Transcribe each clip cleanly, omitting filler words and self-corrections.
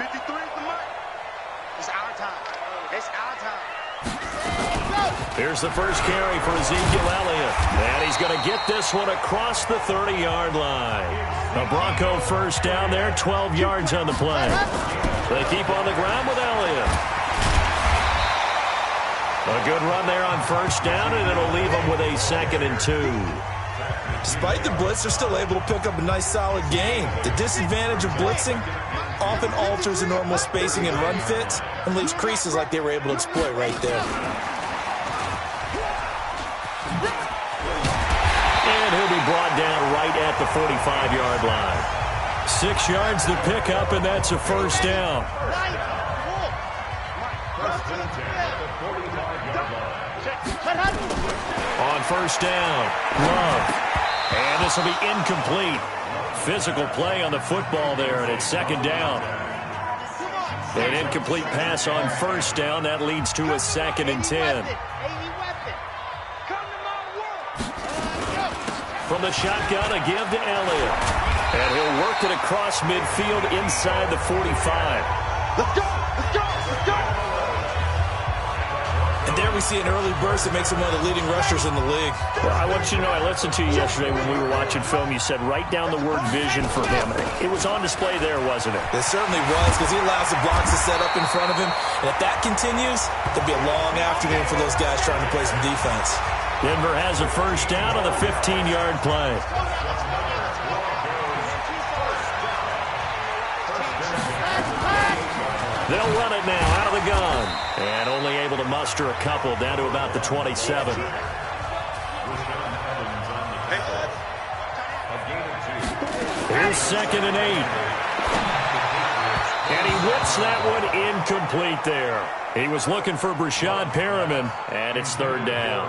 53 is the mark. It's our time. It's our time. Here's the first carry for Ezekiel Elliott. And he's going to get this one across the 30-yard line. A Bronco first down there, 12 yards on the play. They keep on the ground with Elliott. A good run there on first down, and it'll leave them with a 2nd and 2. Despite the blitz, they're still able to pick up a nice, solid gain. The disadvantage of blitzing often alters the normal spacing and run fits and leaves creases like they were able to exploit right there. And he'll be brought down right at the 45-yard line. 6 yards to pick up, and that's a first down. On first down, Love. And this will be incomplete. Physical play on the football there, and it's 2nd down. An incomplete pass on first down. That leads to a 2nd and 10. From the shotgun, a give to Elliott. And he'll work it across midfield inside the 45. Let's go! Let's go! Let's go! And there we see an early burst that makes him one of the leading rushers in the league. Well, I want you to know, I listened to you yesterday when we were watching film. You said write down the word vision for him. It was on display there, wasn't it? It certainly was, because he allows the blocks to set up in front of him. And if that continues, it'll be a long afternoon for those guys trying to play some defense. Denver has a first down on the 15-yard play. They'll run it now out of the gun. And only able to muster a couple down to about the 27. Here's 2nd and 8. And he whips that one incomplete there. He was looking for Brashad Perriman, and it's 3rd down.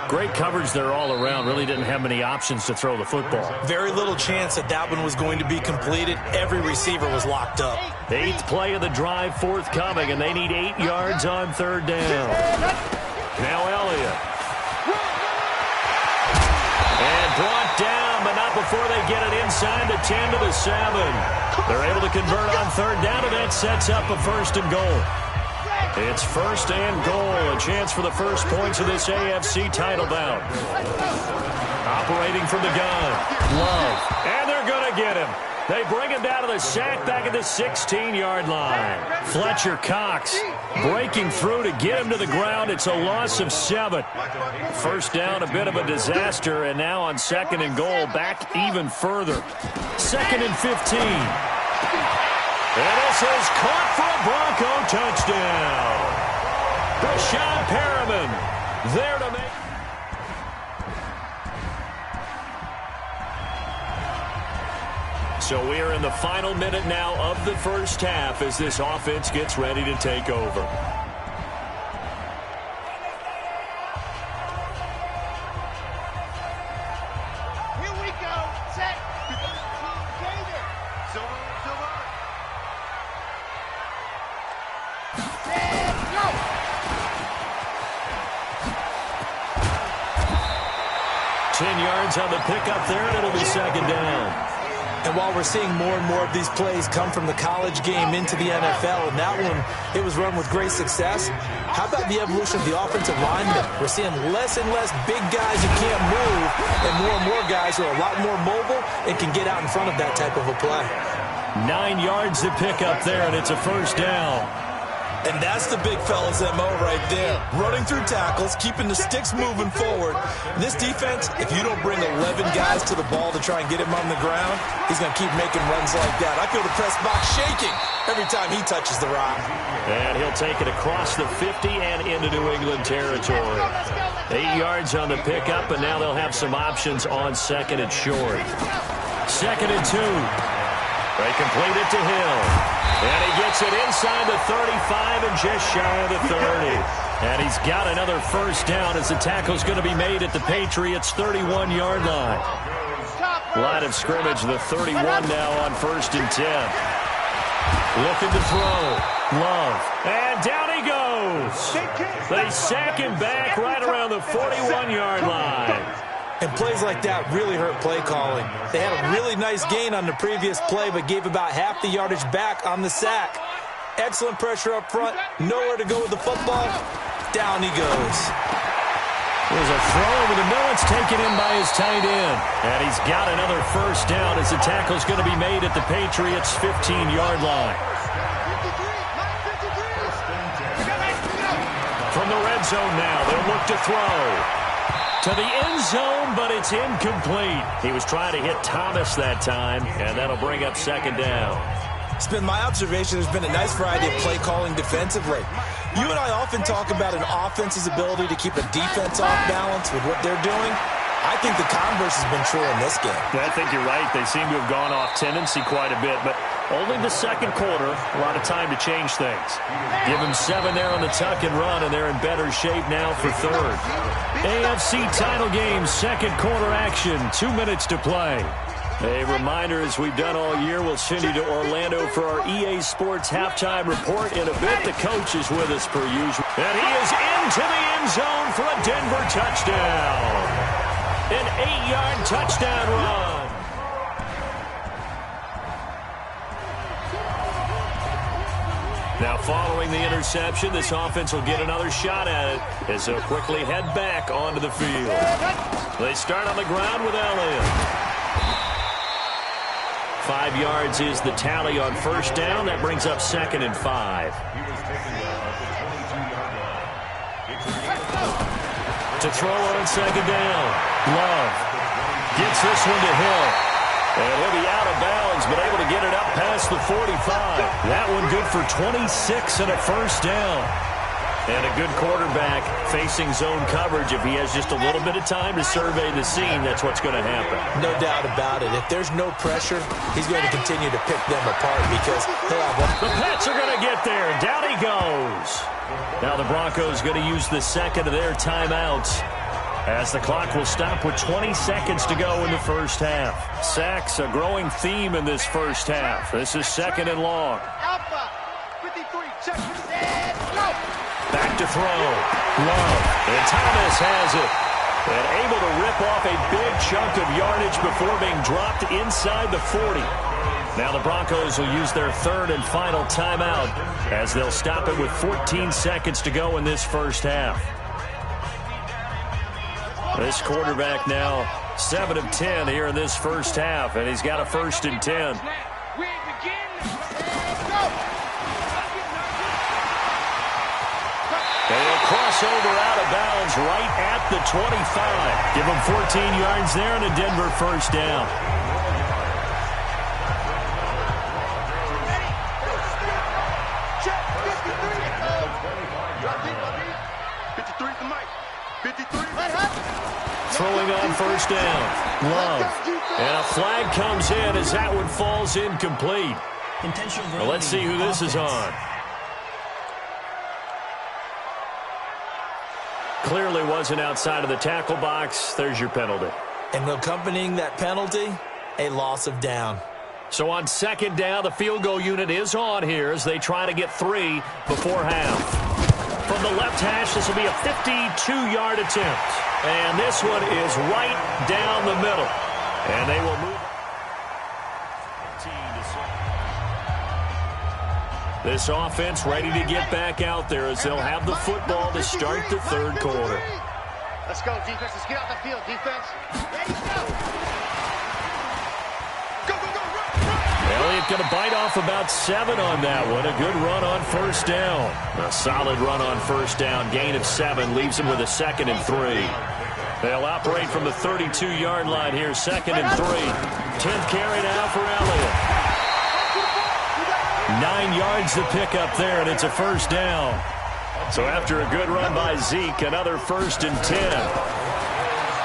Great coverage there all around. Really didn't have many options to throw the football. Very little chance that that one was going to be completed. Every receiver was locked up. 8th play of the drive forthcoming, and they need 8 yards on 3rd down. Now Elliott. And brought down, but not before they get it inside the 10 to the 7. They're able to convert on 3rd down, and that sets up a 1st and goal. It's 1st and goal, a chance for the first points of this AFC title bout. Operating from the gun, Love, and they're going to get him. They bring him down to the sack back at the 16-yard line. Fletcher Cox breaking through to get him to the ground. It's a loss of 7. First down, a bit of a disaster, and now on 2nd and goal, back even further. 2nd and 15. And this is caught for a Bronco touchdown. Brashad Perriman there to make. So we are in the final minute now of the first half as this offense gets ready to take over. Here we go. Set. Silver. 10 yards on the pickup there, and it'll be 2nd down. And while we're seeing more and more of these plays come from the college game into the NFL, and that one, it was run with great success, how about the evolution of the offensive linemen? We're seeing less and less big guys who can't move, and more guys who are a lot more mobile and can get out in front of that type of a play. 9 yards to pick up there, and it's a 1st down. And that's the big fella's MO right there. Running through tackles, keeping the sticks moving forward. And this defense, if you don't bring 11 guys to the ball to try and get him on the ground, he's going to keep making runs like that. I feel the press box shaking every time he touches the rock. And he'll take it across the 50 and into New England territory. 8 yards on the pickup, and now they'll have some options on 2nd and short. 2nd and 2. They complete it to Hill. And he gets it inside the 35 and just shy of the 30. And he's got another first down as the tackle's going to be made at the Patriots' 31-yard line. Line of scrimmage, the 31 now on 1st and 10. Looking to throw. Love. And down he goes. They sack him back right around the 41-yard line. And plays like that really hurt play calling. They had a really nice gain on the previous play, but gave about half the yardage back on the sack. Excellent pressure up front. Nowhere to go with the football. Down he goes. There's a throw over the middle. It's taken in by his tight end. And he's got another first down as the tackle's going to be made at the Patriots' 15-yard line. From the red zone now, they'll look to throw. To the end zone, but it's incomplete. He was trying to hit Thomas that time, and that'll bring up second down. It's been my observation there's been a nice variety of play calling defensively. You and I often talk about an offense's ability to keep a defense off balance with what they're doing. I think the converse has been true in this game. I think you're right. They seem to have gone off tendency quite a bit, but only the second quarter, a lot of time to change things. Give them 7 there on the tuck and run, and they're in better shape now for third. AFC title game, second quarter action, 2 minutes to play. A reminder, as we've done all year, we'll send you to Orlando for our EA Sports halftime report. In a bit, the coach is with us per usual. And he is into the end zone for a Denver touchdown. An 8-yard touchdown run. Now, following the interception, this offense will get another shot at it as they'll quickly head back onto the field. They start on the ground with Elliott. 5 yards is the tally on first down. That brings up 2nd and 5. To throw on second down. Love gets this one to Hill. And he'll be out of bounds, but able to get it up past the 45. That one good for 26 and a first down. And a good quarterback facing zone coverage. If he has just a little bit of time to survey the scene, that's what's going to happen. No doubt about it. If there's no pressure, he's going to continue to pick them apart because he'll have one. The Pats are going to get there. Down he goes. Now the Broncos going to use the second of their timeouts as the clock will stop with 20 seconds to go in the first half. Sacks, a growing theme in this first half. This is 2nd and long. Alpha, 53, check, and go. Back to throw. Love. And Thomas has it. And able to rip off a big chunk of yardage before being dropped inside the 40. Now the Broncos will use their third and final timeout as they'll stop it with 14 seconds to go in this first half. This quarterback now 7 of 10 here in this first half, and he's got a 1st and 10. They'll cross over out of bounds right at the 25. Give them 14 yards there and a Denver first down. Throwing on first down. Love. And a flag comes in as that one falls incomplete. Well, let's see who this is on. Clearly wasn't outside of the tackle box. There's your penalty. And accompanying that penalty, a loss of down. So on second down, the field goal unit is on here as they try to get 3 before half. From the left hash, this will be a 52-yard attempt. And this one is right down the middle. And they will move. This offense ready to get back out there as they'll have the football to start the third quarter. Let's go, defense. Let's get out the field, defense. Ready, go. Go, go, go, run. Elliott going to bite off about 7 on that one. A good run on first down. A solid run on first down. Gain of 7 leaves him with a 2nd and 3. They'll operate from the 32-yard line here. 2nd and 3. 10th carry now for Elliott. 9 yards to pick up there, and it's a first down. So after a good run by Zeke, another 1st and 10.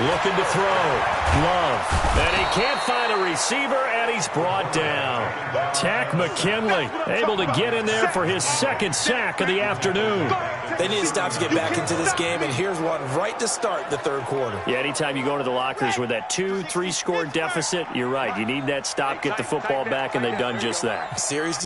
Looking to throw. Love. And he can't find a receiver, and he's brought down. Tack McKinley able to get in there for his 2nd sack of the afternoon. They need to stop to get back into this game, and here's one right to start the third quarter. Yeah, anytime you go into the lockers with that 2-3 score deficit, you're right. You need that stop, get the football back, and they've done just that. Series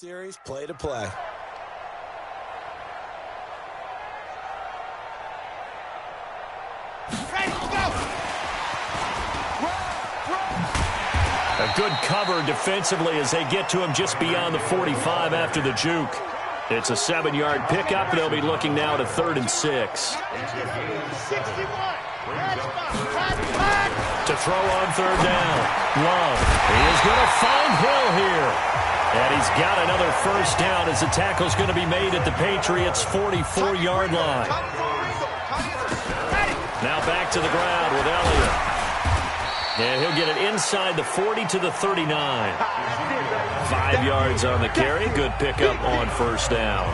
series, play to play. A good cover defensively as they get to him just beyond the 45 after the juke. It's a 7-yard pickup. They'll be looking now to 3rd and 6. To throw on 3rd down. Love. He is going to find Hill here. And he's got another first down as the tackle's going to be made at the Patriots' 44-yard line. Now back to the ground with Elliott. And he'll get it inside the 40 to the 39. 5 yards on the carry. Good pickup on first down.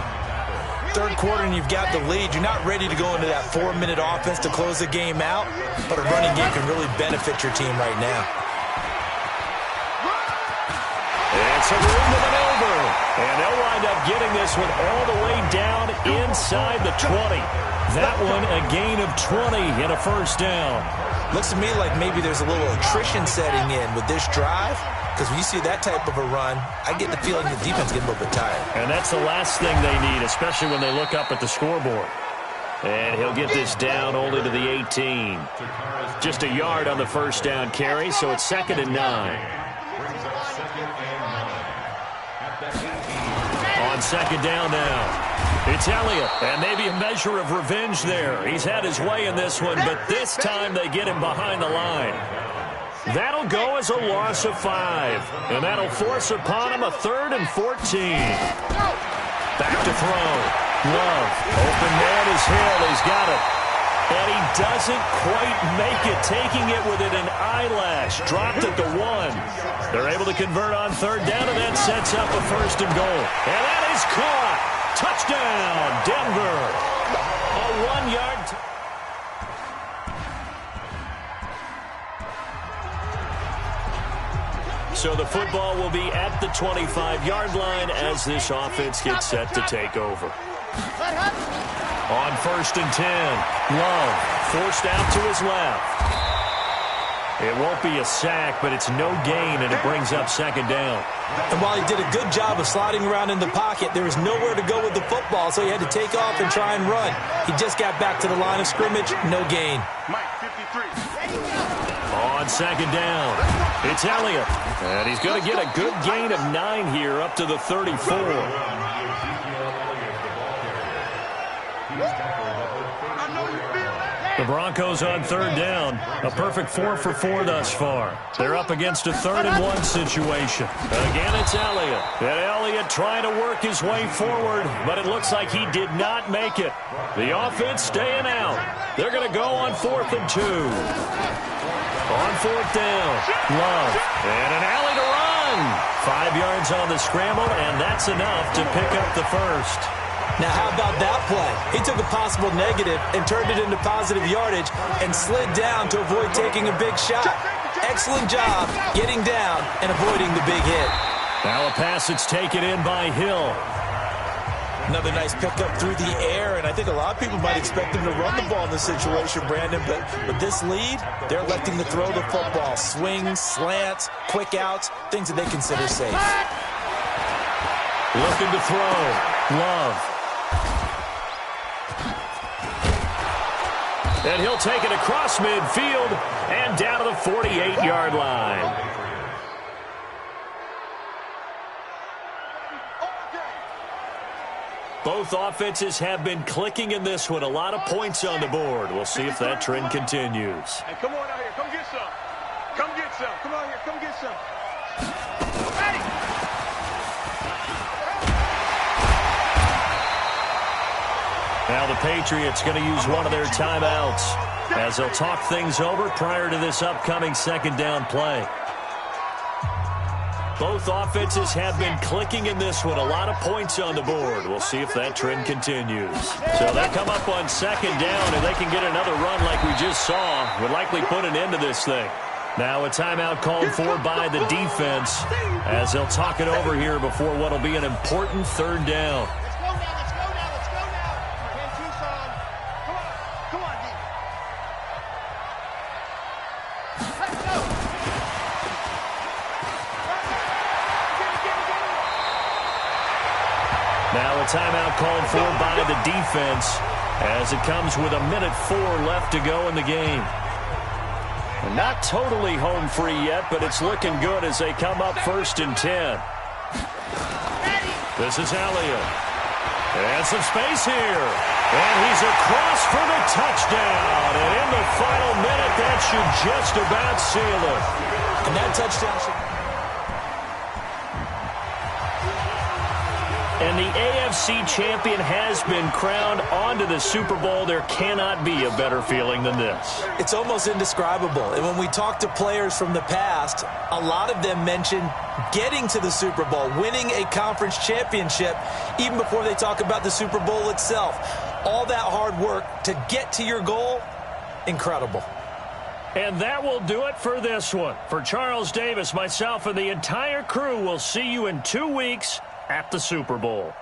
Third quarter and you've got the lead. You're not ready to go into that 4-minute offense to close the game out, but a running game can really benefit your team right now. It's a room to maneuver. And they'll wind up getting this one all the way down inside the 20. That one a gain of 20 and a first down. Looks to me like maybe there's a little attrition setting in with this drive, because when you see that type of a run, I get the feeling the defense gets a little bit tired. And that's the last thing they need, especially when they look up at the scoreboard. And he'll get this down only to the 18. Just a yard on the first down carry, so it's 2nd and 9. On 2nd down now. It's Elliott, and maybe a measure of revenge there. He's had his way in this one, but this time they get him behind the line. That'll go as a loss of 5, and that'll force upon him a 3rd and 14. Back to throw. Love. Open man is Hill. He's got it. And he doesn't quite make it, taking it within an eyelash. Dropped at the 1. They're able to convert on 3rd down, and that sets up a 1st and goal. And that is caught. Touchdown, Denver. A 1-yard. So the football will be at the 25-yard line as this offense gets set to take over. On 1st and 10, Love forced out to his left. It won't be a sack, but it's no gain, and it brings up 2nd down. And while he did a good job of sliding around in the pocket, there was nowhere to go with the football, so he had to take off and try and run. He just got back to the line of scrimmage, no gain. On 2nd down, it's Elliott. And he's going to get a good gain of 9 here up to the 34. The Broncos on 3rd down. A perfect 4 for 4 thus far. They're up against a 3rd and 1 situation. Again, it's Elliott. And Elliott trying to work his way forward, but it looks like he did not make it. The offense staying out. They're going to go on 4th and 2. On 4th down, Love. And an alley to run. 5 yards on the scramble, and that's enough to pick up the first. Now, how about that play? He took a possible negative and turned it into positive yardage and slid down to avoid taking a big shot. Excellent job getting down and avoiding the big hit. Now a pass that's taken in by Hill. Another nice pickup through the air, and I think a lot of people might expect him to run the ball in this situation, Brandon, but with this lead, they're electing to throw the football. Swings, slants, quick outs, things that they consider safe. Looking to throw. Love. And he'll take it across midfield and down to the 48-yard line. Both offenses have been clicking in this one. A lot of points on the board. We'll see if that trend continues. Hey, come on out here. Come get some. Come get some. Come on here. Come get some. Ready. Now the Patriots going to use one of their timeouts as they'll talk things over prior to this upcoming 2nd down play. Both offenses have been clicking in this one. A lot of points on the board. We'll see if that trend continues. So they come up on 2nd down, and they can get another run like we just saw. Would likely put an end to this thing. Now a timeout called for by the defense as they'll talk it over here before what will be an important 3rd down. Now a timeout called for by the defense as it comes with 1:04 left to go in the game. And not totally home free yet, but it's looking good as they come up 1st and 10. This is Elliott. And some space here. And he's across for the touchdown. And in the final minute, that should just about seal it. And that touchdown should... And the AFC champion has been crowned onto the Super Bowl. There cannot be a better feeling than this. It's almost indescribable. And when we talk to players from the past, a lot of them mention getting to the Super Bowl, winning a conference championship, even before they talk about the Super Bowl itself. All that hard work to get to your goal, incredible. And that will do it for this one. For Charles Davis, myself, and the entire crew, we'll see you in 2 weeks at the Super Bowl.